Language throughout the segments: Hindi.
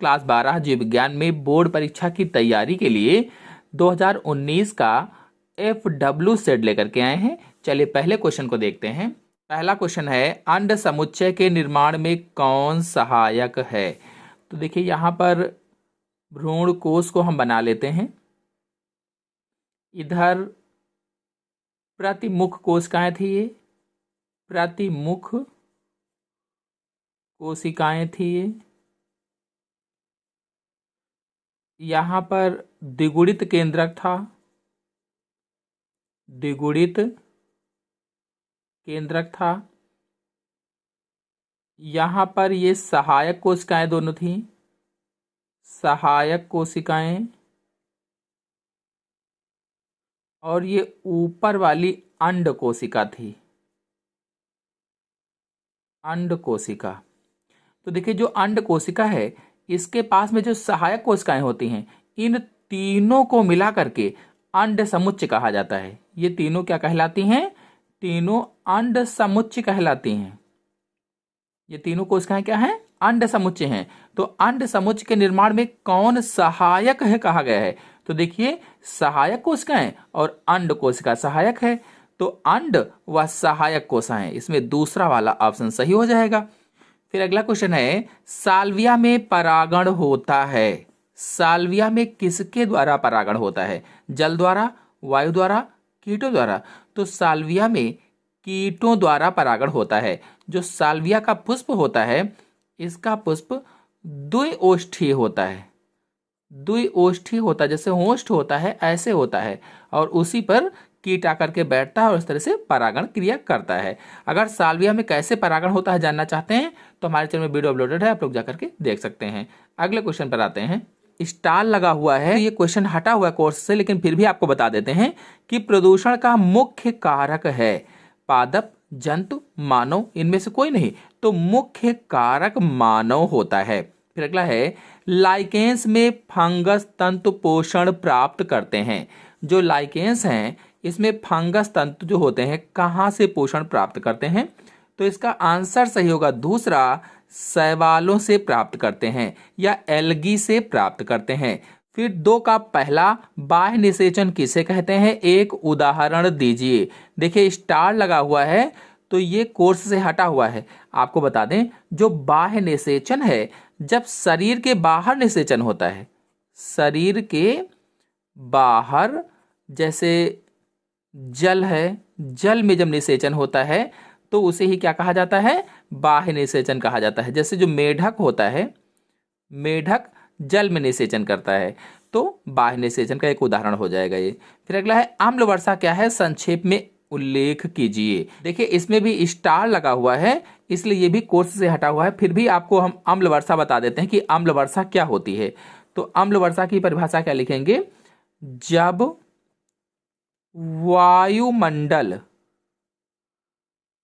क्लास 12 जीव विज्ञान में बोर्ड परीक्षा की तैयारी के लिए 2019 का FW सेट लेकर के आए हैं। चलिए पहले क्वेश्चन को देखते हैं। पहला क्वेश्चन है, अंड समुच्चय के निर्माण में कौन सहायक है? तो देखिए यहाँ पर भ्रूण कोश को हम बना लेते हैं। इधर प्रतिमुख कोशिकाएं थी, ये प्रतिमुख कोशिकाएं थी ये। यहाँ पर द्विगुणित केंद्रक था, द्विगुणित केंद्रक था। यहाँ पर ये सहायक कोशिकाएं दोनों थी, सहायक कोशिकाएं। और ये ऊपर वाली अंड कोशिका थी, अंड कोशिका। तो देखिए जो अंड कोशिका है, इसके पास में जो सहायक कोशिकाएं होती हैं, इन तीनों को मिला करके अंड समुच्चय कहा जाता है। ये तीनों क्या कहलाती हैं? तीनों अंड समुच्चय कहलाती हैं। ये तीनों कोशिकाएं क्या हैं? अंड समुच्चय हैं। तो अंड समुच्चय के निर्माण में कौन सहायक है कहा गया है? तो देखिए सहायक कोशिकाएं और अंड कोशिका सहायक है, तो अंड व सहायक कोशिकाएं, इसमें दूसरा वाला ऑप्शन सही हो जाएगा। फिर अगला क्वेश्चन है, साल्विया में परागण होता है। साल्विया में किसके द्वारा परागण होता है? जल द्वारा, वायु द्वारा, कीटों द्वारा? तो साल्विया में कीटों द्वारा परागण होता है। जो साल्विया का पुष्प होता है, इसका पुष्प द्विओष्ठीय होता है, द्विओष्ठीय होता है, जैसे ओष्ठ होता है ऐसे होता है, और उसी पर कीट आकर के बैठता है और इस तरह से परागण क्रिया करता है। अगर साल्विया में कैसे परागण होता है जानना चाहते हैं तो हमारे चैनल में वीडियो अपलोडेड है, आप लोग जाकर के देख सकते हैं। अगले क्वेश्चन पर आते हैं। स्टाल लगा हुआ है, ये क्वेश्चन हटा हुआ है कोर्स से, लेकिन फिर भी आपको बता देते हैं कि प्रदूषण का मुख्य कारक है पादप, जंतु, मानव, इनमें से कोई नहीं। तो मुख्य कारक मानव होता है। फिर अगला है, लाइकेंस में फंगस तंतु पोषण प्राप्त करते हैं। जो लाइकेंस हैं, इसमें फंगस तंतु जो होते हैं कहाँ से पोषण प्राप्त करते हैं? तो इसका आंसर सही होगा दूसरा, शैवालों से प्राप्त करते हैं या एल्गी से प्राप्त करते हैं। फिर 2 का पहला, बाह्य निषेचन किसे कहते हैं? एक उदाहरण दीजिए। देखिए स्टार लगा हुआ है तो ये कोर्स से हटा हुआ है। आपको बता दें, जो बाह्य निषेचन है, जब शरीर के बाहर निषेचन होता है, शरीर के बाहर, जैसे जल है, जल में जब निषेचन होता है तो उसे ही क्या कहा जाता है? बाह्य निषेचन कहा जाता है। जैसे जो मेढक होता है, मेढक जल में निषेचन करता है, तो बाह्य निषेचन का एक उदाहरण हो जाएगा ये। फिर अगला है, अम्ल वर्षा क्या है? संक्षेप में उल्लेख कीजिए। देखिए इसमें भी स्टार लगा हुआ है, इसलिए ये भी कोर्स से हटा हुआ है। फिर भी आपको हम अम्ल वर्षा बता देते हैं कि अम्ल वर्षा क्या होती है। तो अम्ल वर्षा की परिभाषा क्या लिखेंगे? जब वायुमंडल,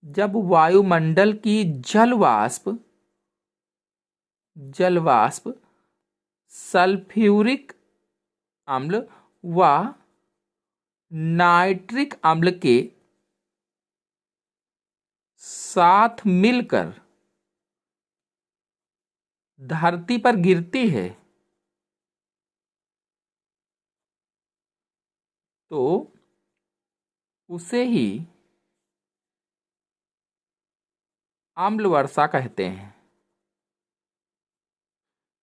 जब वायुमंडल की जलवाष्प सल्फ्यूरिक अम्ल व नाइट्रिक अम्ल के साथ मिलकर धरती पर गिरती है, तो उसे ही अम्ल वर्षा कहते हैं।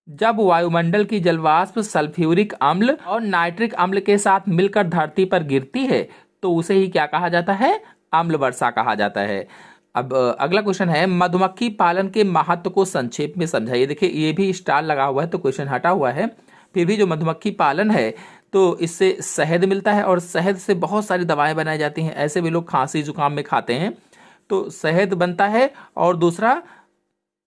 जब वायुमंडल की जलवाष्प सल्फ्यूरिक अम्ल और नाइट्रिक अम्ल के साथ मिलकर धरती पर गिरती है तो उसे ही क्या कहा जाता है? अम्ल वर्षा कहा जाता है। अब अगला क्वेश्चन है, मधुमक्खी पालन के महत्व को संक्षेप में समझाइए। देखिए ये भी स्टार लगा हुआ है तो क्वेश्चन हटा हुआ है। फिर भी जो मधुमक्खी पालन है, तो इससे शहद मिलता है और शहद से बहुत सारी दवाएं बनाई जाती हैं। ऐसे भी लोग खांसी जुकाम में खाते हैं, तो शहद बनता है। और दूसरा,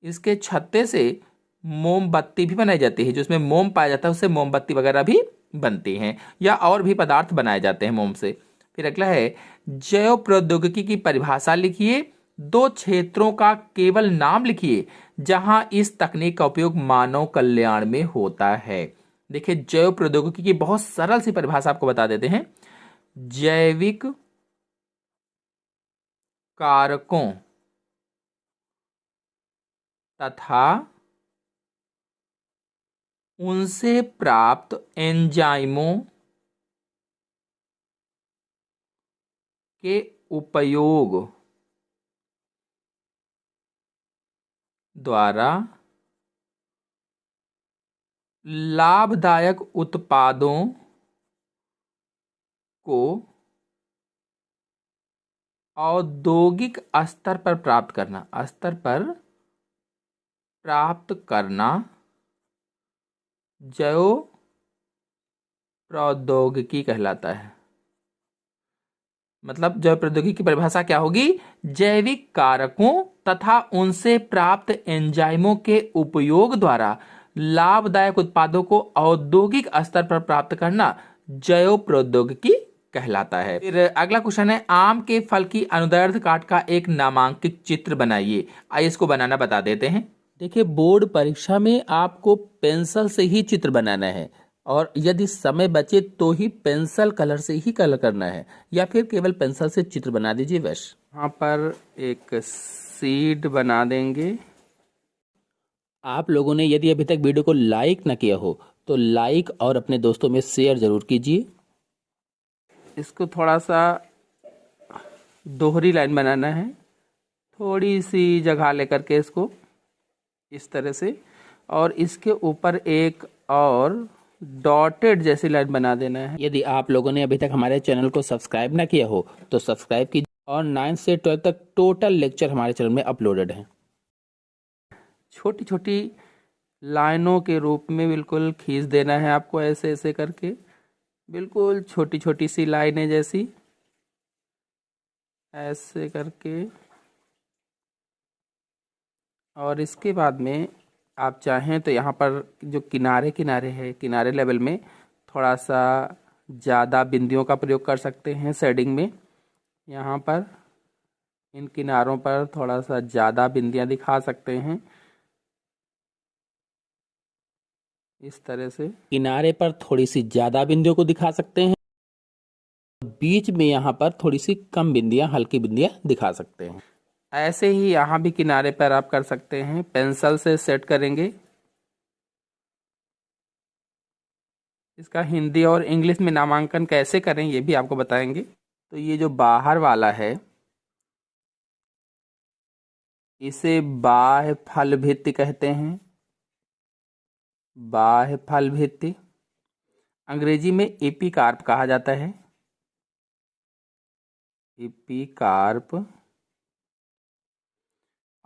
इसके छत्ते से मोमबत्ती भी बनाई जाती है, जो इसमें मोम पाया जाता है उससे मोमबत्ती वगैरह भी बनती हैं, या और भी पदार्थ बनाए जाते हैं मोम से। फिर अगला है, जैव प्रौद्योगिकी की परिभाषा लिखिए। 2 क्षेत्रों का केवल नाम लिखिए जहां इस तकनीक का उपयोग मानव कल्याण में होता है। देखिए जैव प्रौद्योगिकी की बहुत सरल सी परिभाषा आपको बता देते हैं। जैविक कारकों तथा उनसे प्राप्त एंजाइमों के उपयोग द्वारा लाभदायक उत्पादों को औद्योगिक स्तर पर प्राप्त करना जैव प्रौद्योगिकी कहलाता है। मतलब जैव प्रौद्योगिकी की परिभाषा क्या होगी? जैविक कारकों तथा उनसे प्राप्त एंजाइमों के उपयोग द्वारा लाभदायक उत्पादों को औद्योगिक स्तर पर प्राप्त करना जैव प्रौद्योगिकी कहलाता है। फिर अगला क्वेश्चन है, आम के फल की अनुदैर्ध्य काट का एक नामांकित चित्र बनाइए। आइए इसको बनाना बता देते हैं। देखिए, बोर्ड परीक्षा में आपको पेंसिल से ही चित्र बनाना है, और यदि समय बचे तो ही पेंसिल कलर से ही कलर करना है, या फिर केवल पेंसिल से चित्र बना दीजिए बस। यहाँ पर एक सीड बना देंगे। आप लोगों ने यदि अभी तक वीडियो को लाइक ना किया हो तो लाइक और अपने दोस्तों में शेयर जरूर कीजिए। इसको थोड़ा सा दोहरी लाइन बनाना है, थोड़ी सी जगह लेकर के इसको इस तरह से, और इसके ऊपर एक और डॉटेड जैसी लाइन बना देना है। यदि आप लोगों ने अभी तक हमारे चैनल को सब्सक्राइब ना किया हो तो सब्सक्राइब कीजिए, और 9 से 12 तक टोटल लेक्चर हमारे चैनल में अपलोडेड हैं। छोटी छोटी लाइनों के रूप में बिल्कुल खींच देना है आपको, ऐसे ऐसे करके, बिल्कुल छोटी छोटी सी लाइनें जैसी, ऐसे करके। और इसके बाद में आप चाहें तो यहाँ पर जो किनारे किनारे है, किनारे लेवल में थोड़ा सा ज़्यादा बिंदियों का प्रयोग कर सकते हैं शेडिंग में। यहाँ पर इन किनारों पर थोड़ा सा ज़्यादा बिंदियाँ दिखा सकते हैं, इस तरह से किनारे पर थोड़ी सी ज़्यादा बिंदियों को दिखा सकते हैं, बीच में यहाँ पर थोड़ी सी कम बिंदियाँ, हल्की बिंदियाँ दिखा सकते हैं। ऐसे ही यहाँ भी किनारे पर आप कर सकते हैं, पेंसिल से सेट करेंगे। इसका हिंदी और इंग्लिश में नामांकन कैसे करें ये भी आपको बताएंगे। तो ये जो बाहर वाला है इसे बाह्य फल भित्ति कहते हैं, बाह्य फल भित्ति। अंग्रेजी में एपिकार्प कहा जाता है, एपिकार्प।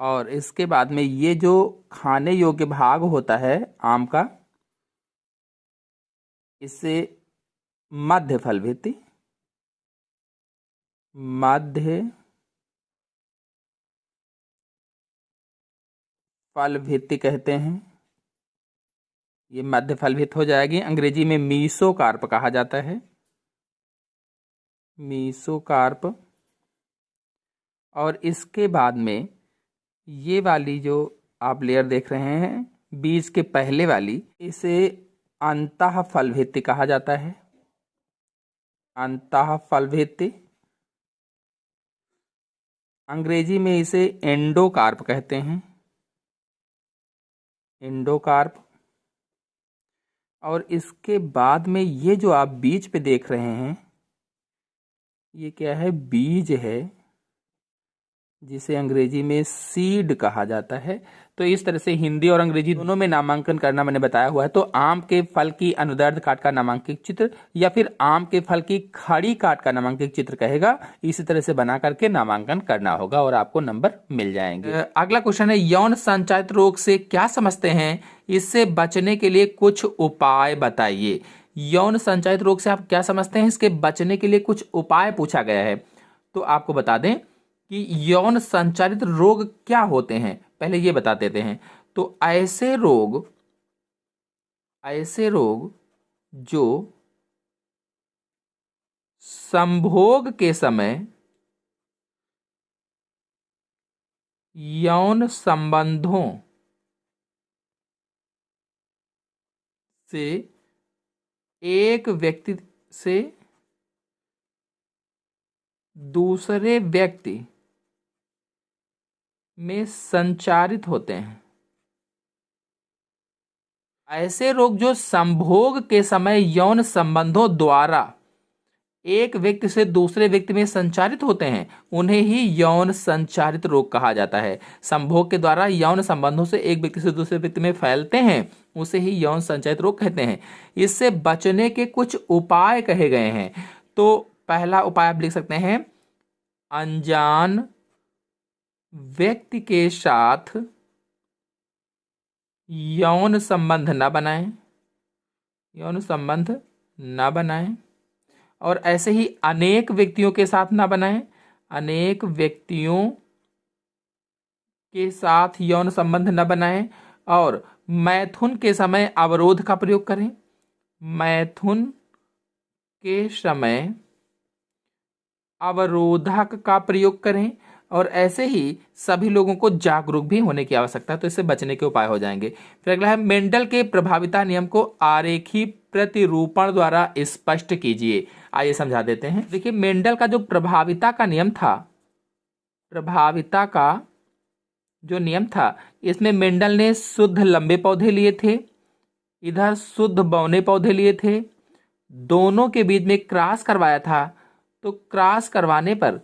और इसके बाद में ये जो खाने योग्य भाग होता है आम का, इसे मध्य फल भित्ति, मध्य फल भित्ति कहते हैं। ये मध्य फल भित्ति हो जाएगी। अंग्रेजी में मीसोकार्प कहा जाता है, मीसोकार्प। और इसके बाद में ये वाली जो आप लेयर देख रहे हैं बीज के पहले वाली, इसे अंतः फल भित्ति कहा जाता है, अंतः फल भित्ति। अंग्रेजी में इसे एंडोकार्प कहते हैं, एंडोकार्प। और इसके बाद में ये जो आप बीज पे देख रहे हैं ये क्या है? बीज है, जिसे अंग्रेजी में सीड कहा जाता है। तो इस तरह से हिंदी और अंग्रेजी दोनों में नामांकन करना मैंने बताया हुआ है। तो आम के फल की अनुदैर्ध्य काट का नामांकित चित्र, या फिर आम के फल की खड़ी काट का नामांकित चित्र कहेगा, इसी तरह से बना करके नामांकन करना होगा और आपको नंबर मिल जाएंगे। अगला क्वेश्चन है, यौन संचारित रोग से क्या समझते हैं? इससे बचने के लिए कुछ उपाय बताइए। यौन संचारित रोग से आप क्या समझते हैं? इसके बचने के लिए कुछ उपाय पूछा गया है। तो आपको बता दें कि यौन संचारित रोग क्या होते हैं, पहले ये बता देते हैं। तो ऐसे रोग जो संभोग के समय यौन संबंधों से एक व्यक्ति से दूसरे व्यक्ति में संचारित होते हैं। ऐसे रोग जो संभोग के समय यौन संबंधों द्वारा एक व्यक्ति से दूसरे व्यक्ति में संचारित होते हैं उन्हें ही यौन संचारित रोग कहा जाता है। संभोग के द्वारा यौन संबंधों से एक व्यक्ति से दूसरे व्यक्ति में फैलते हैं उसे ही यौन संचारित रोग कहते हैं। इससे बचने के कुछ उपाय कहे गए हैं। तो पहला उपाय आप लिख सकते हैं, अनजान व्यक्ति के साथ यौन संबंध न बनाएं, यौन संबंध न बनाएं। और ऐसे ही अनेक व्यक्तियों के साथ ना बनाएं, अनेक व्यक्तियों के साथ यौन संबंध न बनाएं। और मैथुन के समय अवरोध का प्रयोग करें, मैथुन के समय अवरोधक का प्रयोग करें। और ऐसे ही सभी लोगों को जागरूक भी होने की आवश्यकता है, तो इससे बचने के उपाय हो जाएंगे। फिर अगला है, मेंडल के प्रभाविता नियम को आरेखी प्रतिरूपण द्वारा स्पष्ट कीजिए। आइए समझा देते हैं। देखिए, मेंडल का जो प्रभाविता का नियम था, प्रभाविता का जो नियम था, इसमें मेंडल ने शुद्ध लंबे पौधे लिए थे, इधर शुद्ध बौने पौधे लिए थे, दोनों के बीच में क्रॉस करवाया था। तो क्रॉस करवाने पर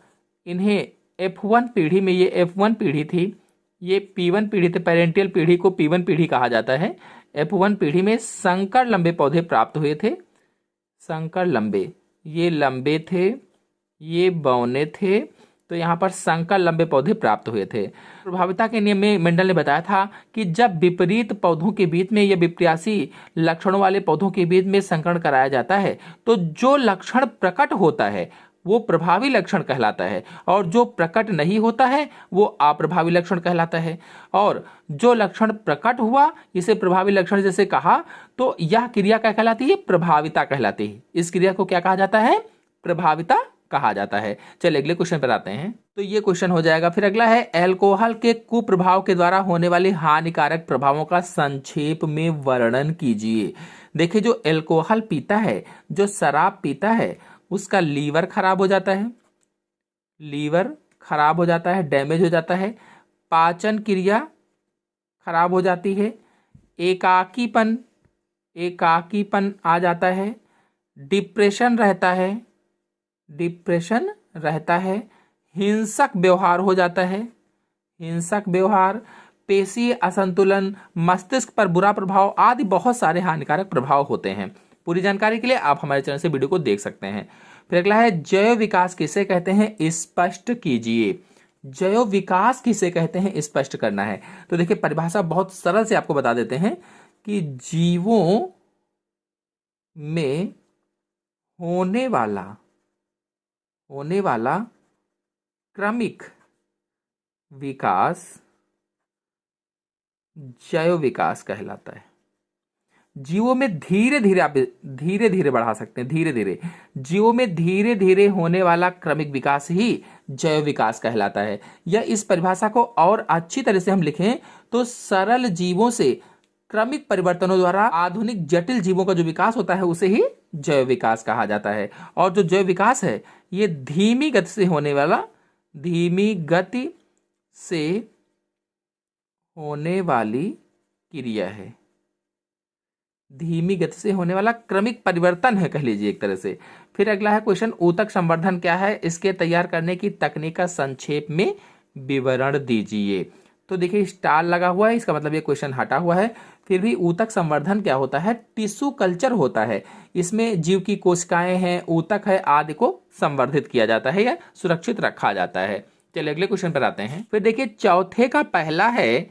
इन्हें F1 पीढ़ी में, ये F1 पीढ़ी थी, ये P1 पीढ़ी थी, पेरेंटियल पीढ़ी को P1 पीढ़ी कहा जाता है। F1 पीढ़ी में संकर लंबे पौधे प्राप्त हुए थे, संकर लंबे, ये लंबे थे, ये बौने थे, तो यहाँ पर संकर लंबे पौधे प्राप्त हुए थे। प्रभाविता के नियम में मेंडल ने बताया था कि जब विपरीत पौधों के बीच में या विपरीत लक्षणों वाले पौधों के बीच में संकरण कराया जाता है तो जो लक्षण प्रकट होता है वो प्रभावी लक्षण कहलाता है, और जो प्रकट नहीं होता है वो अप्रभावी लक्षण कहलाता है। और जो लक्षण प्रकट हुआ इसे प्रभावी लक्षण जैसे कहा, तो यह क्रिया क्या कहलाती है? प्रभाविता कहलाती है। इस क्रिया को क्या कहा जाता है? प्रभाविता कहा जाता है। चलिए अगले क्वेश्चन पर आते हैं। तो ये क्वेश्चन हो जाएगा। फिर अगला है, अल्कोहल के कुप्रभाव के द्वारा होने वाले हानिकारक प्रभावों का संक्षेप में वर्णन कीजिए। देखिए, जो अल्कोहल पीता है, जो शराब पीता है, उसका लीवर खराब हो जाता है, लीवर खराब हो जाता है, डैमेज हो जाता है, पाचन क्रिया खराब हो जाती है, एकाकीपन आ जाता है, डिप्रेशन रहता है, डिप्रेशन रहता है, हिंसक व्यवहार हो जाता है, हिंसक व्यवहार, पेशीय असंतुलन, मस्तिष्क पर बुरा प्रभाव आदि बहुत सारे हानिकारक प्रभाव होते हैं। पूरी जानकारी के लिए आप हमारे चैनल से वीडियो को देख सकते हैं। फिर अगला है, जैव विकास किसे कहते हैं? स्पष्ट कीजिए। जैव विकास किसे कहते हैं? स्पष्ट करना है। तो देखिए, परिभाषा बहुत सरल से आपको बता देते हैं कि जीवों में होने वाला क्रमिक विकास जैव विकास कहलाता है। जीवों में धीरे धीरे, आप धीरे धीरे बढ़ा सकते हैं, धीरे धीरे, जीवों में धीरे धीरे होने वाला क्रमिक विकास ही जैव विकास कहलाता है। या इस परिभाषा को और अच्छी तरह से हम लिखें तो सरल जीवों से क्रमिक परिवर्तनों द्वारा आधुनिक जटिल जीवों का जो विकास होता है उसे ही जैव विकास कहा जाता है। और जो जैव विकास है ये धीमी गति से होने वाला, धीमी गति से होने वाली क्रिया है, धीमी गति से होने वाला क्रमिक परिवर्तन है, कह लीजिए एक तरह से। फिर अगला है क्वेश्चन, ऊतक संवर्धन क्या है? इसके तैयार करने की तकनीक का संक्षेप में विवरण दीजिए। तो देखिए, स्टार लगा हुआ है, इसका मतलब ये क्वेश्चन हटा हुआ है। फिर भी ऊतक संवर्धन क्या होता है? टिश्यू कल्चर होता है। इसमें जीव की कोशिकाएं हैं, ऊतक है आदि को संवर्धित किया जाता है या सुरक्षित रखा जाता है। चलिए अगले क्वेश्चन पर आते हैं। फिर देखिए, चौथे का पहला है,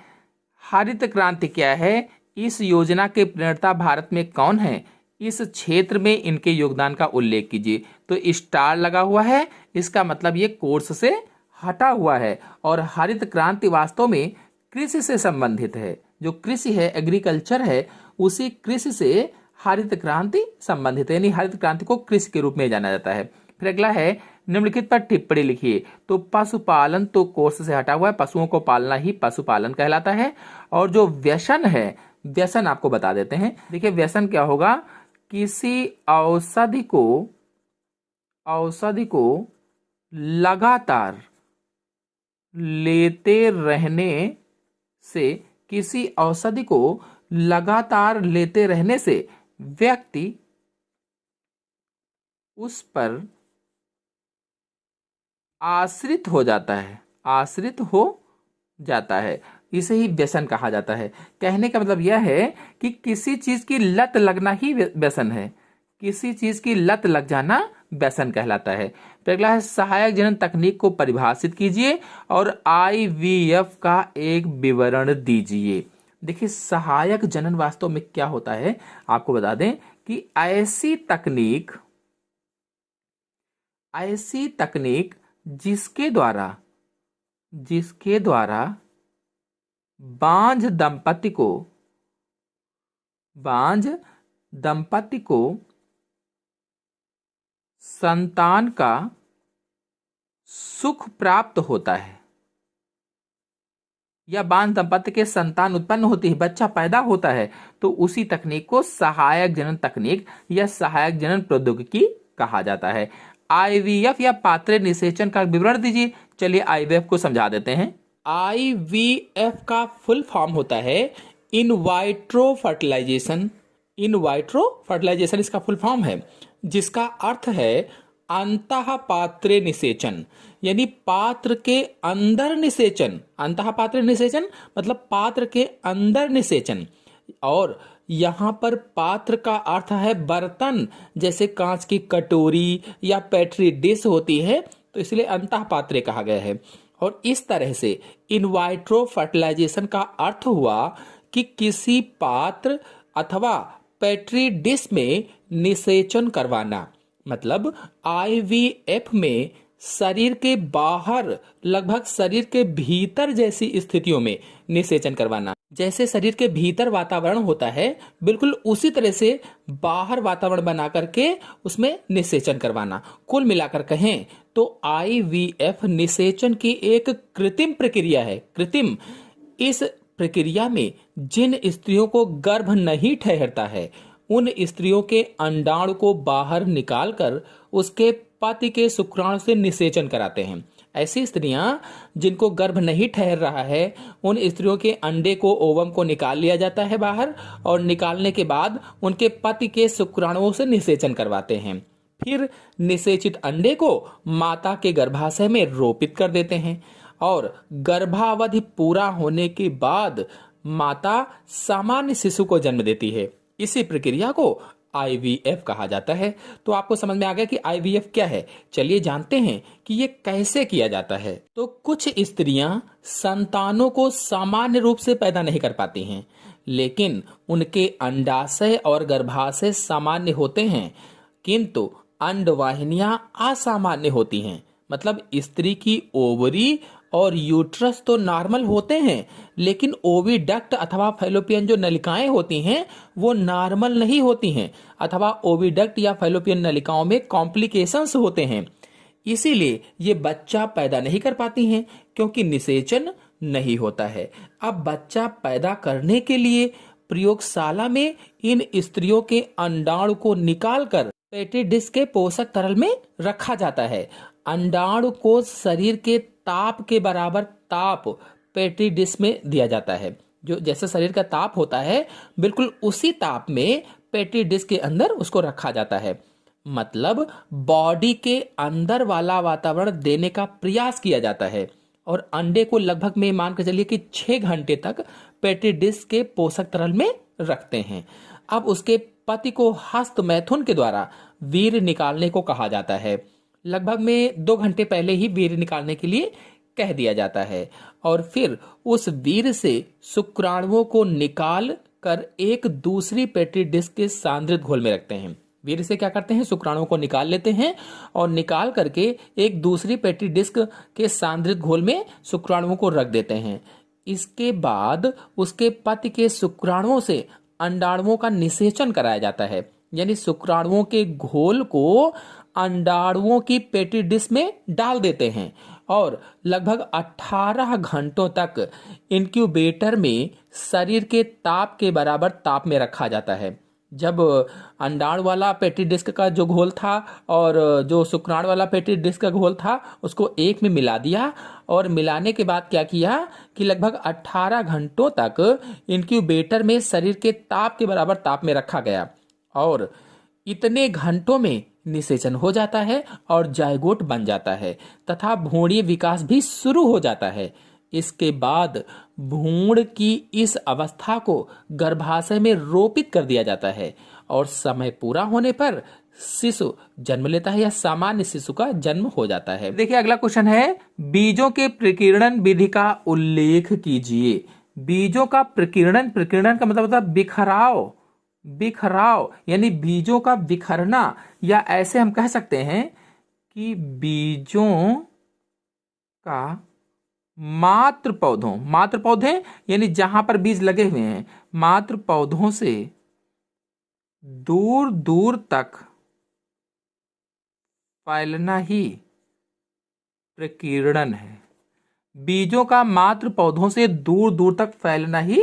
हरित क्रांति क्या है? इस योजना के प्रणेता भारत में कौन है? इस क्षेत्र में इनके योगदान का उल्लेख कीजिए। तो स्टार लगा हुआ है, इसका मतलब ये कोर्स से हटा हुआ है। और हरित क्रांति वास्तव में कृषि से संबंधित है। जो कृषि है, एग्रीकल्चर है, उसी कृषि से हरित क्रांति संबंधित है, यानी हरित क्रांति को कृषि के रूप में जाना जाता है। फिर अगला है, निम्नलिखित पर टिप्पणी लिखिए। तो पशुपालन तो कोर्स से हटा हुआ है, पशुओं को पालना ही पशुपालन कहलाता है। और जो व्यसन है, व्यसन आपको बता देते हैं। देखिए, व्यसन क्या होगा? किसी औषधि को लगातार लेते रहने से, किसी औषधि को लगातार लेते रहने से व्यक्ति उस पर आश्रित हो जाता है, आश्रित हो जाता है। इसे ही व्यसन कहा जाता है। कहने का मतलब यह है कि किसी चीज की लत लगना ही व्यसन है, किसी चीज की लत लग जाना व्यसन कहलाता है। तो अगला है सहायक जनन तकनीक को परिभाषित कीजिए और आईवीएफ का एक विवरण दीजिए। देखिए सहायक जनन वास्तव में क्या होता है, आपको बता दें कि ऐसी तकनीक जिसके द्वारा बांझ दंपति को संतान का सुख प्राप्त होता है, या बांझ दंपति के संतान उत्पन्न होती है, बच्चा पैदा होता है, तो उसी तकनीक को सहायक जनन तकनीक या सहायक जनन प्रौद्योगिकी कहा जाता है। आईवीएफ या पात्रे निषेचन का विवरण दीजिए। चलिए आईवीएफ को समझा देते हैं। आईवीएफ का फुल फॉर्म होता है इन वाइट्रो फर्टिलाइजेशन। इन वाइट्रो फर्टिलाइजेशन इसका फुल फॉर्म है, जिसका अर्थ है अंतः पात्रे निषेचन, यानी पात्र के अंदर निषेचन। अंतः पात्रे निषेचन मतलब पात्र के अंदर निषेचन। और यहाँ पर पात्र का अर्थ है बर्तन, जैसे कांच की कटोरी या पेट्री डिश होती है, तो इसलिए अंतः पात्रे कहा गया है। और इस तरह से इन वाइट्रो फर्टिलाइजेशन का अर्थ हुआ कि किसी पात्र अथवा पेट्री डिश में निषेचन करवाना। मतलब आईवीएफ में शरीर के बाहर लगभग शरीर के भीतर जैसी स्थितियों में निषेचन करवाना। जैसे शरीर के भीतर वातावरण होता है, बिल्कुल उसी तरह से बाहर वातावरण बना करके उसमें निषेचन करवाना। कुल मिलाकर कहें तो आईवीएफ निषेचन की एक कृत्रिम प्रक्रिया है। कृत्रिम, इस प्रक्रिया में जिन स्त्रियों को गर्भ नहीं ठहरता है, उन स्त्रियों के अंडाणु को बाहर निकालकर उसके पति के शुक्राणु से निषेचन कराते हैं। ऐसी स्त्रियां जिनको गर्भ नहीं ठहर रहा है, उन स्त्रियों के अंडे को, ओवम को निकाल लिया जाता है बाहर, और निकालने के बाद उनके पति के शुक्राणुओं से निषेचन करवाते हैं। फिर निषेचित अंडे को माता के गर्भाशय में रोपित कर देते हैं, और गर्भावधि पूरा होने के बाद माता सामान्य शिशु को जन्म देती है। इसी प्रक्रिया को आईवीएफ कहा जाता है। तो आपको समझ में आ गया कि आईवीएफ क्या है। चलिए जानते हैं कि ये कैसे किया जाता है। तो कुछ स्त्रियां संतानों को सामान्य रूप से पैदा नहीं कर पाती हैं, लेकिन उनके अंडाशय और गर्भाशय सामान्य होते हैं, किंतु अंडवाहिनियां असामान्य होती हैं। मतलब स्त्री की ओवरी और यूट्रस तो नॉर्मल होते हैं, लेकिन ओविडक्ट अथवा फैलोपियन जो नलिकाएं होती हैं वो नॉर्मल नहीं होती हैं, अथवा ओविडक्ट या फैलोपियन नलिकाओं में कॉम्प्लिकेशंस होते हैं। इसीलिए ये बच्चा पैदा नहीं कर पाती हैं, क्योंकि निषेचन नहीं होता है। अब बच्चा पैदा करने के लिए प्रयोगशाला में इन स्त्रियों के अंडाणु को निकालकर पेट्री डिश के पोषक तरल में रखा जाता है। अंडाणु को शरीर के ताप के बराबर ताप पेट्री डिश में दिया जाता है। जो जैसे शरीर का ताप होता है, बिल्कुल उसी ताप में पेट्री डिश के अंदर उसको रखा जाता है। मतलब बॉडी के अंदर वाला वातावरण देने का प्रयास किया जाता है, और अंडे को लगभग में मान कर चलिए कि 6 घंटे तक पेट्री डिश के पोषक तरल में रखते हैं। अब उसके पति को हस्त मैथुन के द्वारा वीर्य निकालने को कहा जाता है। लगभग में 2 घंटे पहले ही वीर्य निकालने के लिए कह दिया जाता है, और फिर उस वीर्य से शुक्राणुओं को निकाल कर एक दूसरी पेट्री डिश के सांद्रित घोल में रखते हैं। वीर्य से क्या करते हैं, शुक्राणुओं को निकाल लेते हैं, और निकाल करके एक दूसरी पेट्री डिस्क के सांद्रित घोल में शुक्राणुओं को रख देते हैं। इसके बाद उसके पति के शुक्राणुओं से अंडाणुओं का निषेचन कराया जाता है, यानी शुक्राणुओं के घोल को अंडाणुओं की पेट्री डिश में डाल देते हैं, और लगभग 18 घंटों तक इंक्यूबेटर में शरीर के ताप के बराबर ताप में रखा जाता है। जब अंडाणु वाला पेटी डिस्क का जो घोल था और जो शुक्राणु वाला पेटी डिस्क का घोल था उसको एक में मिला दिया, और मिलाने के बाद क्या किया कि लगभग 18 घंटों तक इनक्यूबेटर में शरीर के ताप के बराबर ताप में रखा गया, और इतने घंटों में निषेचन हो जाता है और जायगोट बन जाता है तथा भ्रूणीय विकास भी शुरू हो जाता है। इसके बाद भ्रूण की इस अवस्था को गर्भाशय में रोपित कर दिया जाता है, और समय पूरा होने पर शिशु जन्म लेता है या सामान्य शिशु का जन्म हो जाता है। देखिए अगला क्वेश्चन है, बीजों के प्रकीर्णन विधि का उल्लेख कीजिए। बीजों का प्रकीर्णन, प्रकीर्णन का मतलब होता है बिखराव, बिखराव यानी बीजों का बिखरना, या ऐसे हम कह सकते हैं कि बीजों का मात्र पौधों, मात्र पौधे यानी जहां पर बीज लगे हुए हैं, मात्र पौधों से दूर दूर तक फैलना ही प्रकीर्णन है। बीजों का मात्र पौधों से दूर दूर तक फैलना ही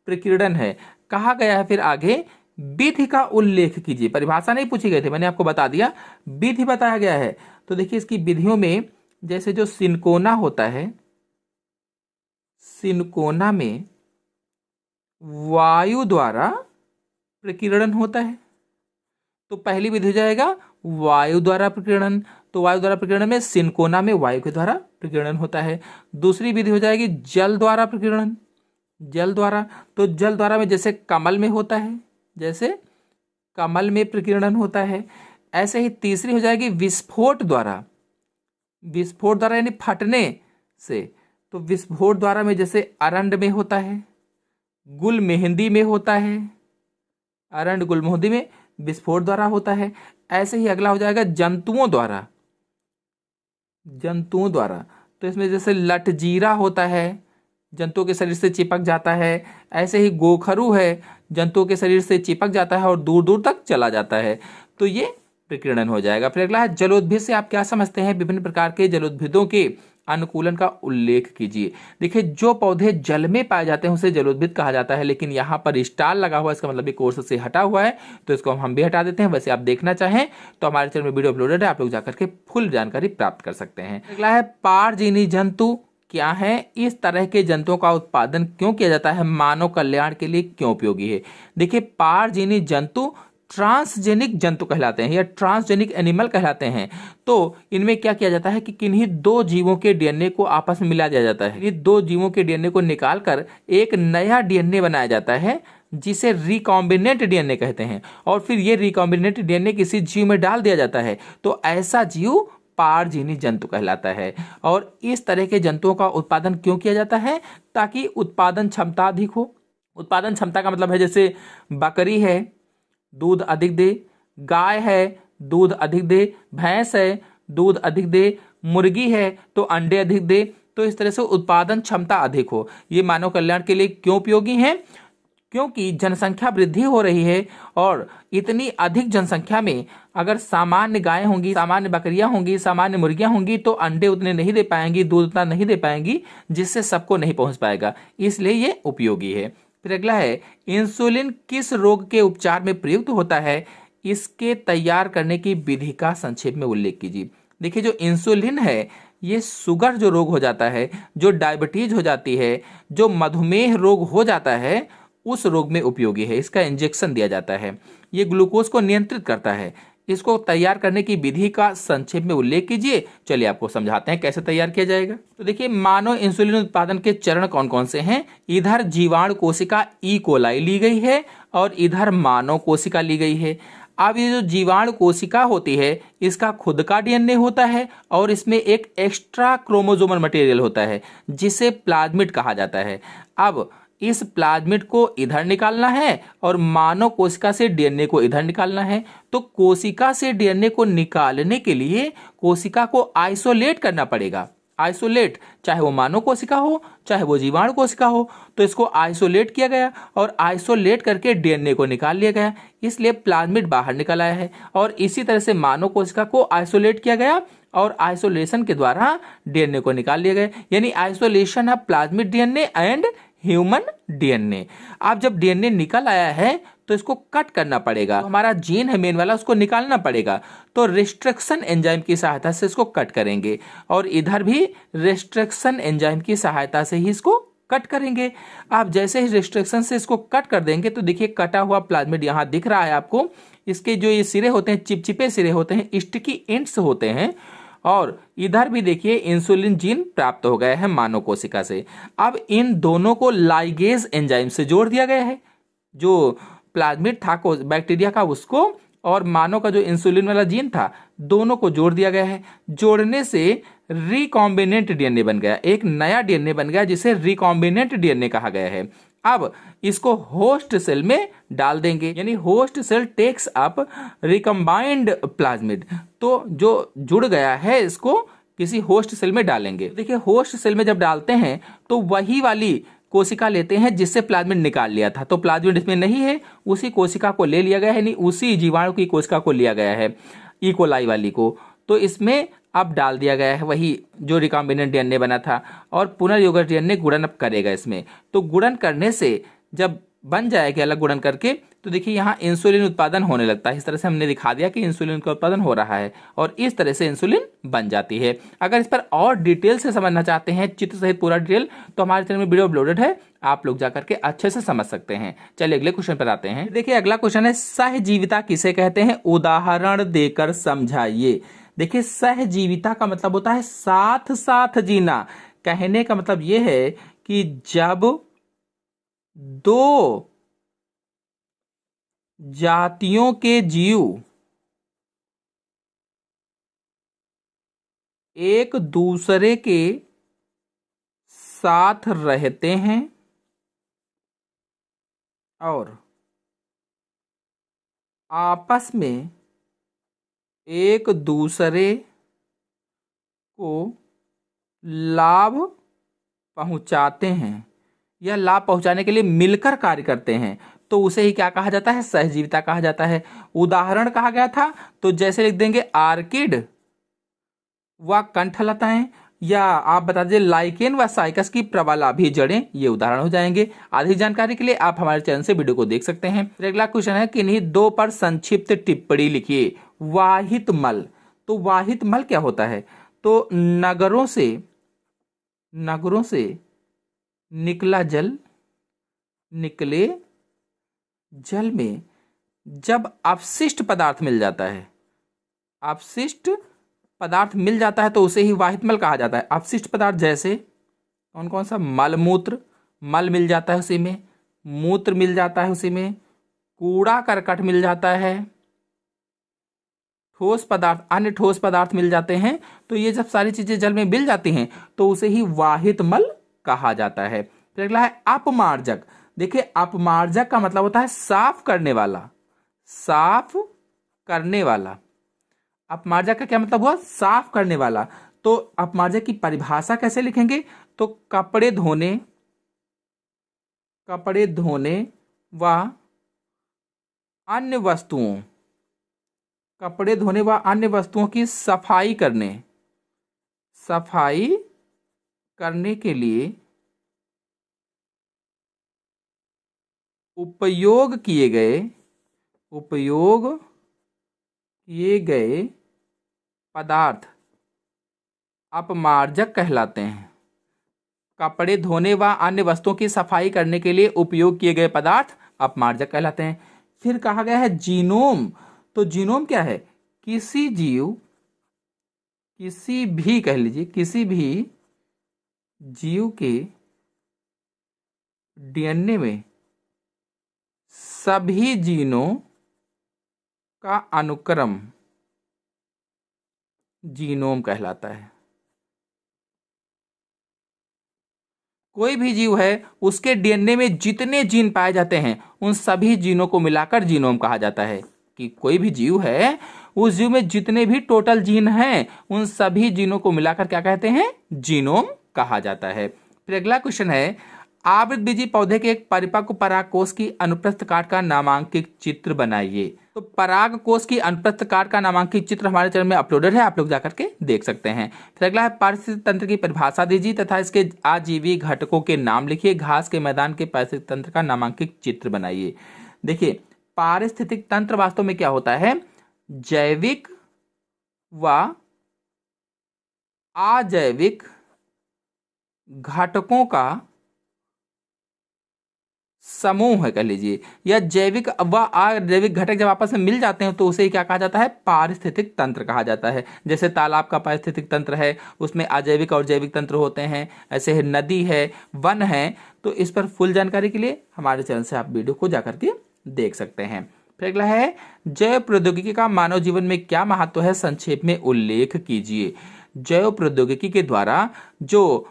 प्रकीर्णन है। कहा गया है फिर आगे, विधि का उल्लेख कीजिए। परिभाषा नहीं पूछी गई थी, मैंने आपको बता दिया, विधि बताया गया है। तो देखिए इसकी विधियों में जैसे जो सिनकोना होता है, सिनकोना में वायु द्वारा प्रकीर्णन होता है, तो पहली विधि हो जाएगा वायु द्वारा प्रकीर्णन। तो वायु द्वारा प्रकीर्णन में सिनकोना में वायु के द्वारा प्रकीर्णन होता है। दूसरी विधि हो जाएगी जल द्वारा प्रकीर्णन, जल द्वारा। तो जल द्वारा में जैसे कमल में होता है, जैसे कमल में प्रकीर्णन होता है। ऐसे ही तीसरी हो जाएगी विस्फोट द्वारा, विस्फोट द्वारा यानी फटने से। तो विस्फोट द्वारा में जैसे अरंड में होता है, गुल मेहंदी में होता है, अरंड गुल मेहंदी में विस्फोट द्वारा होता है। ऐसे ही अगला हो जाएगा जंतुओं द्वारा, जंतुओं द्वारा। तो इसमें जैसे लटजीरा होता है, जंतुओं के शरीर से चिपक जाता है। ऐसे ही गोखरू है, जंतुओं के शरीर से चिपक जाता है और दूर दूर तक चला जाता है, तो ये प्रकीर्णन हो जाएगा। फिर अगला है जलोद्भिद से आप क्या समझते हैं? विभिन्न प्रकार के जलोद्भिदों के अनुकूलन का उल्लेख कीजिए। देखिए जो पौधे जल में पाए जाते हैं उसे जलोद्भिद कहा जाता है, लेकिन यहाँ पर स्टार लगा हुआ है, इसका मतलब ये कोर्स से हटा हुआ है, तो इसको हम भी हटा देते हैं। वैसे आप देखना चाहें तो हमारे चैनल में वीडियो अपलोडेड है, आप लोग जाकर के फुल जानकारी प्राप्त कर सकते हैं। अगला है पारजीवी जंतु क्या है? इस तरह के जंतुओं का उत्पादन क्यों किया जाता है? मानव कल्याण के लिए क्यों उपयोगी है? देखिए पारजीवी जंतु ट्रांसजेनिक जंतु कहलाते हैं या ट्रांसजेनिक एनिमल कहलाते हैं। तो इनमें क्या किया जाता है कि किन्हीं दो जीवों के डीएनए को आपस में मिला दिया जाता है। ये दो जीवों के डीएनए को निकालकर एक नया डीएनए बनाया जाता है जिसे रिकॉम्बिनेंट डीएनए कहते हैं, और फिर ये रिकॉम्बिनेंट डीएनए किसी जीव में डाल दिया जाता है, तो ऐसा जीव पारजीवी जंतु कहलाता है। और इस तरह के जंतुओं का उत्पादन क्यों किया जाता है? ताकि उत्पादन क्षमता अधिक हो। उत्पादन क्षमता का मतलब है जैसे बकरी है दूध अधिक दे, गाय है दूध अधिक दे, भैंस है दूध अधिक दे, मुर्गी है तो अंडे अधिक दे, तो इस तरह से उत्पादन क्षमता अधिक हो। ये मानव कल्याण के लिए क्यों उपयोगी है? क्योंकि जनसंख्या वृद्धि हो रही है और इतनी अधिक जनसंख्या में अगर सामान्य गायें होंगी, सामान्य बकरियां होंगी, सामान्य मुर्गियां होंगी तो अंडे उतने नहीं दे पाएंगी, दूध उतना नहीं दे पाएंगी, जिससे सबको नहीं पहुंच पाएगा, इसलिए ये उपयोगी है। फिर अगला है इंसुलिन किस रोग के उपचार में प्रयुक्त होता है? इसके तैयार करने की विधि का संक्षेप में उल्लेख कीजिए। देखिए जो इंसुलिन है ये शुगर जो रोग हो जाता है, जो डायबिटीज हो जाती है, जो मधुमेह रोग हो जाता है, उस रोग में उपयोगी है। इसका इंजेक्शन दिया जाता है। ये ग्लूकोज को नियंत्रित करता है। इसको तैयार करने की विधि का संक्षेप में उल्लेख कीजिए। चलिए आपको समझाते हैं कैसे तैयार किया जाएगा। तो देखिए मानव इंसुलिन उत्पादन के चरण कौन कौन से हैं? इधर जीवाणु कोशिका ई कोलाई ली गई है और इधर मानव कोशिका ली गई है। अब ये जो जीवाणु कोशिका होती है इसका खुद का डीएनए होता है और इसमें एक एक्स्ट्रा क्रोमोसोमल मटेरियल होता है जिसे प्लाज्मिड कहा जाता है। अब इस प्लाज्मिड को इधर निकालना है और मानव कोशिका से डीएनए को इधर निकालना है। तो कोशिका से डीएनए को निकालने के लिए कोशिका को आइसोलेट करना पड़ेगा। आइसोलेट, चाहे वो मानव कोशिका हो चाहे वो जीवाणु कोशिका हो, तो इसको आइसोलेट किया गया और आइसोलेट करके डीएनए को निकाल लिया गया, इसलिए प्लाज्मिड बाहर निकल आया है। और इसी तरह से मानव कोशिका को आइसोलेट किया गया और आइसोलेशन के द्वारा डीएनए को निकाल लिया गया, यानी isolation of plasmid DNA and human DNA. अब जब डीएनए निकल आया है तो इसको कट करना पड़ेगा। तो हमारा जीन है मेन वाला, उसको निकालना पड़ेगा। तो रिस्ट्रिक्शन एंजाइम की सहायता से इसको कट करेंगे, और इधर भी रिस्ट्रिक्शन एंजाइम की सहायता से ही इसको कट करेंगे। आप जैसे ही रिस्ट्रिक्शन से इसको कट कर देंगे तो देखिए कटा हुआ प्लाज्मिड यहाँ दिख रहा है आपको। इसके जो ये सिरे होते हैं, चिपचिपे सिरे होते हैं, स्टिकी एंड्स होते हैं। और इधर भी देखिए इंसुलिन जीन प्राप्त हो गया है मानव कोशिका से। अब इन दोनों को लाइगेज एंजाइम से जोड़ दिया गया है। जो प्लाज्मिड था बैक्टीरिया का, उसको और मानव का जो इंसुलिन वाला जीन था, दोनों को जोड़ दिया गया है। जोड़ने से रिकॉम्बिनेंट डीएनए बन गया, एक नया डीएनए बन गया जिसे रिकॉम्बिनेंट डीएनए कहा गया है। अब इसको होस्ट सेल में डाल देंगे, यानी host sale tax up recombined plasmid. तो जो जुड़ गया है इसको किसी होस्ट सेल में डालेंगे। देखिए होस्ट सेल में जब डालते हैं तो वही वाली कोशिका लेते हैं जिससे प्लाज्मिड निकाल लिया था। तो प्लाज्मिड इसमें नहीं है, उसी कोशिका को ले लिया गया है, यानी उसी जीवाणु की कोशिका को लिया गया है, इकोलाई वाली को। तो इसमें अब डाल दिया गया है वही जो रिकॉम्बिनेंट डीएनए बना था, और पुनर्योगज डीएनए गुणन अब करेगा इसमें। तो गुणन करने से जब बन जाएगा अलग गुणन करके, तो देखिए यहाँ इंसुलिन उत्पादन होने लगता है। इस तरह से हमने दिखा दिया कि इंसुलिन का उत्पादन हो रहा है, और इस तरह से इंसुलिन बन जाती है। अगर इस पर और डिटेल से समझना चाहते हैं, चित्र सहित पूरा डिटेल, तो हमारे चैनल में वीडियो अपलोडेड है, आप लोग जाकर के अच्छे से समझ सकते हैं। चलिए अगले क्वेश्चन पर आते हैं। देखिए अगला क्वेश्चन है, सहजीविता किसे कहते हैं, उदाहरण देकर समझाइए। देखिए सहजीविता का मतलब होता है साथ साथ जीना। कहने का मतलब यह है कि जब दो जातियों के जीव एक दूसरे के साथ रहते हैं और आपस में एक दूसरे को लाभ पहुंचाते हैं या लाभ पहुंचाने के लिए मिलकर कार्य करते हैं, तो उसे ही क्या कहा जाता है, सहजीविता कहा जाता है। उदाहरण कहा गया था तो जैसे लिख देंगे आर्किड व कंठलताएं, या आप बता दीजिए लाइकेन व साइकस की प्रवालाभी जड़ें, ये उदाहरण हो जाएंगे। अधिक जानकारी के लिए आप हमारे चैनल से वीडियो को देख सकते हैं। अगला क्वेश्चन है, किन्हीं दो पर संक्षिप्त टिप्पणी लिखिए। वाहित मल, तो वाहित मल क्या होता है, तो नगरों से निकला जल, निकले जल में जब अपशिष्ट पदार्थ मिल जाता है, अपशिष्ट पदार्थ मिल जाता है तो उसे ही वाहित मल कहा जाता है। अपशिष्ट पदार्थ जैसे कौन कौन सा, मल मूत्र, मल मिल जाता है उसी में, मूत्र मिल जाता है उसी में, कूड़ा करकट मिल जाता है, ठोस पदार्थ, अन्य ठोस पदार्थ मिल जाते हैं। तो ये जब सारी चीजें जल में मिल जाती हैं तो उसे ही वाहित मल कहा जाता है। फिर अगला है अपमार्जक। देखिए अपमार्जक का मतलब होता है साफ करने वाला, साफ करने वाला। अपमार्जक का क्या मतलब हुआ, साफ करने वाला। तो अपमार्जक की परिभाषा कैसे लिखेंगे, तो कपड़े धोने व अन्य वस्तुओं, कपड़े धोने व अन्य वस्तुओं की सफाई करने के लिए उपयोग किए गए पदार्थ अपमार्जक कहलाते हैं। कपड़े धोने व अन्य वस्तुओं की सफाई करने के लिए उपयोग किए गए पदार्थ अपमार्जक कहलाते हैं। फिर कहा गया है जीनोम, तो जीनोम क्या है, किसी भी जीव के डीएनए में सभी जीनों का अनुक्रम जीनोम कहलाता है। कोई भी जीव है उसके डीएनए में जितने जीन पाए जाते हैं उन सभी जीनों को मिलाकर जीनोम कहा जाता है। कि कोई भी जीव है उस जीव में जितने भी टोटल जीन हैं उन सभी जीनों को मिलाकर क्या कहते हैं, जीनोम कहा जाता है। फिर अगला क्वेश्चन है, आवृतबीजी पौधे के एक परिपक्व परागकोश की अनुप्रस्थ काट का नामांकित चित्र बनाइए। तो परागकोश की अनुप्रस्थ काट का नामांकित चित्र हमारे चैनल में अपलोडेड है, आप लोग जाकर के देख सकते हैं। फिर अगला है, पारिस्थितिक तंत्र की परिभाषा दीजिए तथा इसके आजीवी घटकों के नाम लिखिए। घास के मैदान के पारिस्थितिक तंत्र का नामांकित चित्र बनाइए। देखिए पारिस्थितिक तंत्र वास्तव में क्या होता है? जैविक व अजैविक घटकों का समूह है, कह लीजिए, या जैविक व अजैविक घटक जब आपस में मिल जाते हैं तो उसे क्या कहा जाता है? पारिस्थितिक तंत्र कहा जाता है। जैसे तालाब का पारिस्थितिक तंत्र है, उसमें अजैविक और जैविक तंत्र होते हैं। ऐसे है नदी है, वन है। तो इस पर फुल जानकारी के लिए हमारे चैनल से आप वीडियो को जाकर के देख सकते हैं। फिर अगला है, जैव प्रौद्योगिकी का मानव जीवन में क्या महत्व है, संक्षेप में उल्लेख कीजिए। जैव प्रौद्योगिकी के द्वारा जो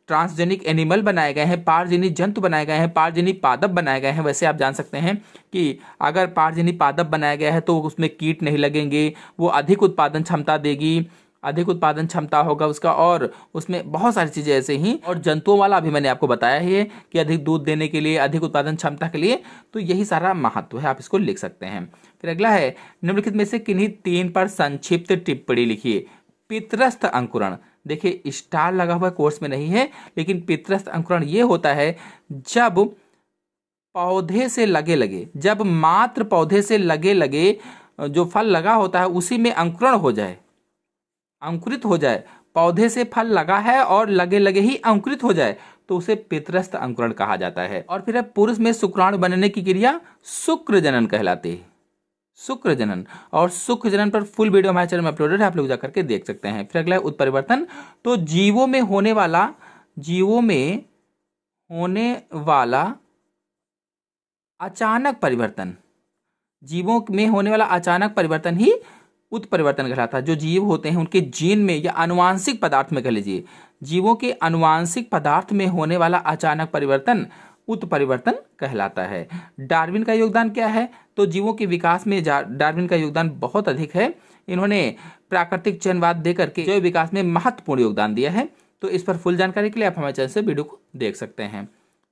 ट्रांसजेनिक एनिमल बनाए गए हैं, पारजीवी जंतु बनाए गए हैं, पारजीवी पादप बनाए गए हैं। वैसे आप जान सकते हैं कि अगर पारजीवी पादप बनाया गया है तो उसमें कीट नहीं लगेंगे, वो अधिक उत्पादन क्षमता देगी, अधिक उत्पादन क्षमता होगा उसका, और उसमें बहुत सारी चीजें ऐसे ही। और जंतुओं वाला अभी मैंने आपको बताया ही है कि अधिक दूध देने के लिए, अधिक उत्पादन क्षमता के लिए, तो यही सारा महत्व है, आप इसको लिख सकते हैं। फिर अगला है, निम्नलिखित में से किन्हीं 3 पर संक्षिप्त टिप्पणी लिखिए। पितरस्थ अंकुरण, देखिए स्टार लगा हुआ कोर्स में नहीं है, लेकिन पितरस्थ अंकुरण ये होता है जब पौधे से लगे लगे, जब मात्र पौधे से लगे लगे जो फल लगा होता है उसी में अंकुरण हो जाए, अंकुरित हो जाए। पौधे से फल लगा है और लगे लगे ही अंकुरित हो जाए तो उसे पितरस्थ अंकुरण कहा जाता है। और फिर पुरुष में शुक्राणु बनने की क्रिया शुक्र जनन कहलाती है, शुक्र जनन। और शुक्र जनन पर फुल वीडियो हमारे चैनल में अपलोडेड है, आप लोग जाकर के देख सकते हैं। फिर अगला है उत्परिवर्तन, तो जीवों में होने वाला अचानक परिवर्तन, जीवों में होने वाला अचानक परिवर्तन ही उत्परिवर्तन कहलाता है। जो जीव होते हैं उनके जीन में या आनुवांशिक पदार्थ में, कह लीजिए जीवों के आनुवांशिक पदार्थ में होने वाला अचानक परिवर्तन उत्परिवर्तन कहलाता है। डार्विन का योगदान क्या है? तो जीवों के विकास में डार्विन का योगदान बहुत अधिक है। इन्होंने प्राकृतिक चयनवाद देकर के जैव विकास में महत्वपूर्ण योगदान दिया है। तो इस पर फुल जानकारी के लिए आप हमारे चैनल से वीडियो को देख सकते हैं।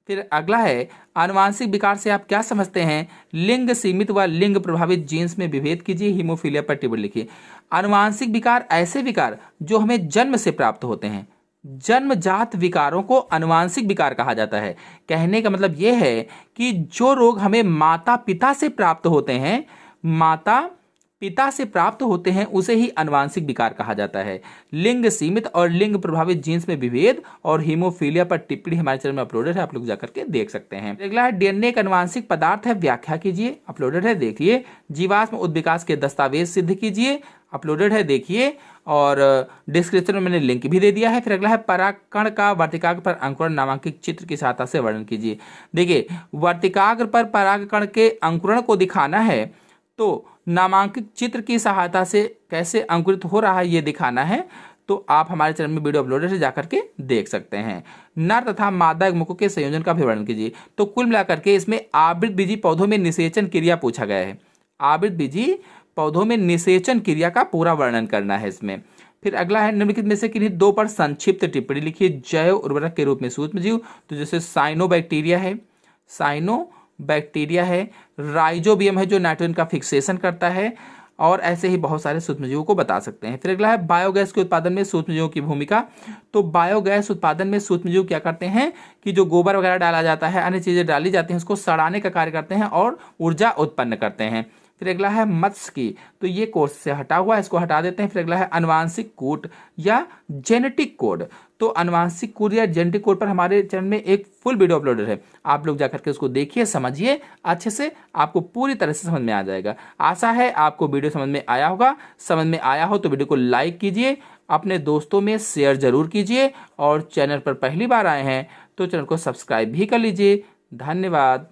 फिर अगला है, आनुवांशिक विकार से आप क्या समझते हैं? लिंग सीमित व लिंग प्रभावित जीन्स में विभेद कीजिए। हीमोफीलिया पर टिप्पणी लिखिए। आनुवांशिक विकार ऐसे विकार जो हमें जन्म से प्राप्त होते हैं, जन्मजात विकारों को आनुवांशिक विकार कहा जाता है। कहने का मतलब यह है कि जो रोग हमें माता पिता से प्राप्त होते हैं, माता पिता से प्राप्त होते हैं, उसे ही आनुवांशिक विकार कहा जाता है। लिंग सीमित और लिंग प्रभावित जीन्स में विभेद और हीमोफीलिया पर टिप्पणी हमारे चैनल में अपलोडेड है, आप लोग जाकर के देख सकते हैं। अगला है, डीएनए एक आनुवांशिक पदार्थ है, व्याख्या कीजिए। अपलोडेड है, देखिए। जीवाश्म उद्विकास के दस्तावेज सिद्ध कीजिए। अपलोडेड है, देखिए। और डिस्क्रिप्शन में मैंने लिंक भी दे दिया है। फिर अगला है, परागकण का वर्तिकाग्र पर अंकुरण नामांकित चित्र की सहायता से वर्णन कीजिए। देखिए, वर्तिकाग्र पर परागकण के अंकुरण को दिखाना है तो नामांकित चित्र की सहायता से कैसे अंकुरित हो रहा है ये दिखाना है, तो आप हमारे चैनल में वीडियो अपलोडेड है, जाकर के देख सकते हैं। नर तथा मादा युग्मकों के संयोजन का भी वर्णन कीजिए। तो कुल मिलाकर के इसमें आवृतबीजी पौधों में निषेचन क्रिया पूछा गया है। आवृतबीजी पौधों में निषेचन क्रिया का पूरा वर्णन करना है इसमें। फिर अगला है, निम्नलिखित में से किन्हीं 2 पर संक्षिप्त टिप्पणी लिखिए। जैव उर्वरक के रूप में सूक्ष्मजीव, तो जैसे साइनोबैक्टीरिया है, राइजोबियम है जो नाइट्रोजन का फिक्सेशन करता है, और ऐसे ही बहुत सारे सूक्ष्मजीवों को बता सकते हैं। फिर अगला है, बायोगैस के उत्पादन में सूक्ष्मजीवों की भूमिका। तो बायोगैस उत्पादन में सूक्ष्मजीव क्या करते हैं कि जो गोबर वगैरह डाला जाता है, अन्य चीजें डाली जाती हैं, उसको सड़ाने का कार्य करते हैं और ऊर्जा उत्पन्न करते हैं। फिर अगला है, मत्स्य की, तो ये कोर्स से हटा हुआ है, इसको हटा देते हैं। फिर अगला है, आनुवांशिक कोड या जेनेटिक कोड। तो आनुवांशिक कोड या जेनेटिक कोड पर हमारे चैनल में एक फुल वीडियो अपलोडेड है, आप लोग जाकर के उसको देखिए, समझिए अच्छे से, आपको पूरी तरह से समझ में आ जाएगा। आशा है आपको वीडियो समझ में आया होगा। समझ में आया हो तो वीडियो को लाइक कीजिए, अपने दोस्तों में शेयर जरूर कीजिए, और चैनल पर पहली बार आए हैं तो चैनल को सब्सक्राइब भी कर लीजिए। धन्यवाद।